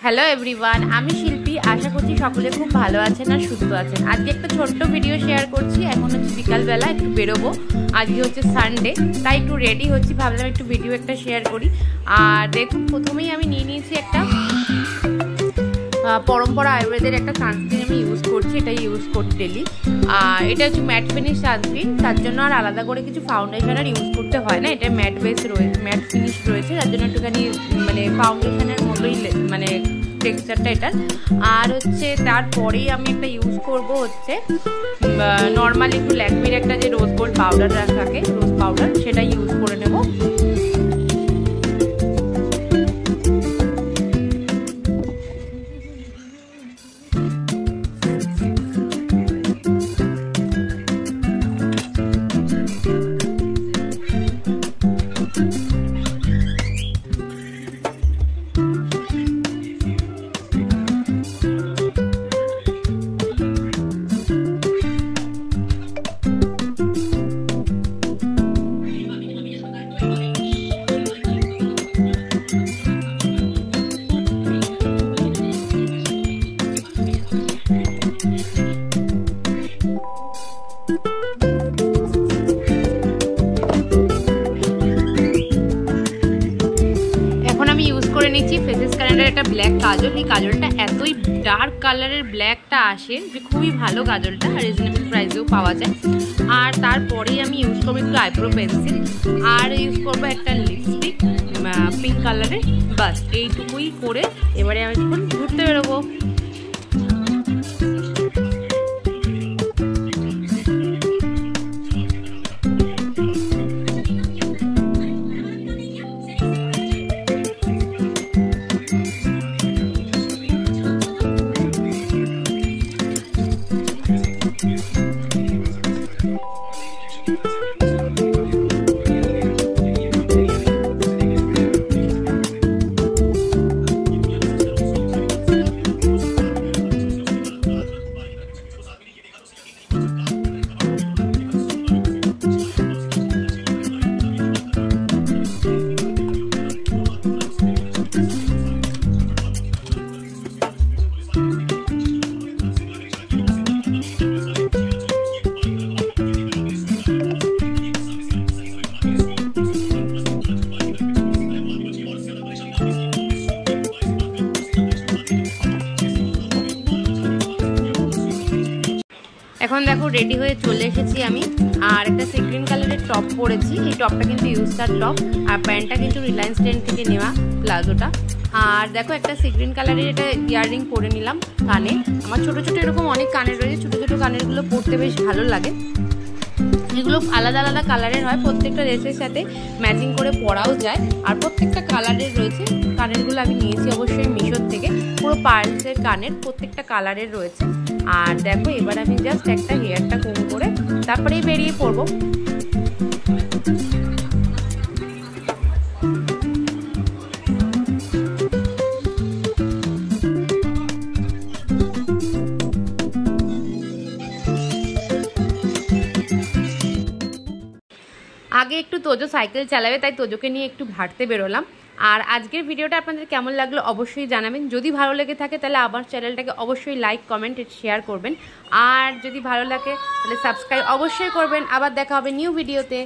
Hello everyone, আমি শিল্পী। আশা করছি সকলে খুব ভালো আছেন আর সুস্থ আছেন। আজকে একটা ছোট্ট ভিডিও শেয়ার করছি। এখন হচ্ছে বিকালবেলা, একটু বেরোবো। আজকে হচ্ছে সানডে, তাই একটু রেডি হচ্ছি, ভাবলাম একটু ভিডিও একটা শেয়ার করি। আর দেখুন, প্রথমেই আমি নিয়ে নিয়েছি একটা পরম্পরা আয়ুর্বেদের একটা সানস্ক্রিন আমি ইউজ করছি। এটা ইউজ করি ডেলি। আর এটা হচ্ছে ম্যাট ফিনিশ সানস্ক্রিন, তার জন্য আর আলাদা করে কিছু ফাউন্ডেশন আর ইউজ করতে হয় না। এটা ম্যাট বেস রয়েছে, ম্যাট ফিনিশ রয়েছে, তার জন্য একটুখানি মানে ফাউন্ডেশনের মতোই মানে টেক্সচারটা এটার। আর হচ্ছে তারপরেই আমি একটা ইউজ করব হচ্ছে নর্মালি একটু ল্যাকমির একটা যে রোজ গোল্ড পাউডার থাকে, রোজ পাউডার, সেটা ইউজ করে নেব। নিচ্ছি ফেসেস কালারের একটা ব্ল্যাক কাজল। এই কাজলটা এতই ডার্ক কালারের ব্ল্যাকটা আসে যে খুবই ভালো কাজলটা, রিজনেবল প্রাইসেও পাওয়া যায়। আর তারপরেই আমি ইউজ করবো একটু আইব্রো পেন্সিল, আর ইউজ করবো একটা লিপস্টিক পিঙ্ক কালারের। বাস এইটুকুই করে এবারে আমি এখন ঘুরতে বেরোবো। এখন দেখো রেডি হয়ে চলে এসেছি আমি। আর একটা সি গ্রিন কালারের টপ পরেছি। এই টপটা কিন্তু ইউস্টার টপ, আর প্যান্টটা কিন্তু রিলায়েন্স ট্রেন্ড থেকে নেওয়া প্লাজোটা। আর দেখো একটা সি গ্রিন কালারের এটা ইয়াররিং পরে নিলাম কানে। আমার ছোট ছোট এরকম অনেক কানের রয়েছে, ছোট ছোট কানেরগুলো পরতে বেশ ভালো লাগে। এগুলো আলাদা আলাদা কালারের হয়, প্রত্যেকটা ড্রেসের সাথে ম্যাচিং করে পরাও যায়। আর প্রত্যেকটা কালারের রয়েছে। কানেরগুলো আমি নিয়েছি অবশ্যই মিশোর থেকে, পুরো পার্লসের কানের, প্রত্যেকটা কালারের রয়েছে। আর দেখো এবার আমি জাস্ট একটা হেয়ারটা কম করে তারপরেই বেরিয়ে পড়বো। আগে একটু তোজো সাইকেল চালাবে, তাই তোজোকে নিয়ে একটু হাঁটতে বেরোলাম। আর আজকের ভিডিওটা আপনাদের কেমন লাগলো অবশ্যই জানাবেন। যদি ভালো লেগে থাকে তাহলে আমার চ্যানেলটাকে অবশ্যই লাইক, কমেন্ট, শেয়ার করবেন। আর যদি ভালো লাগে তাহলে সাবস্ক্রাইব অবশ্যই করবেন। আবার দেখা হবে নিউ ভিডিওতে।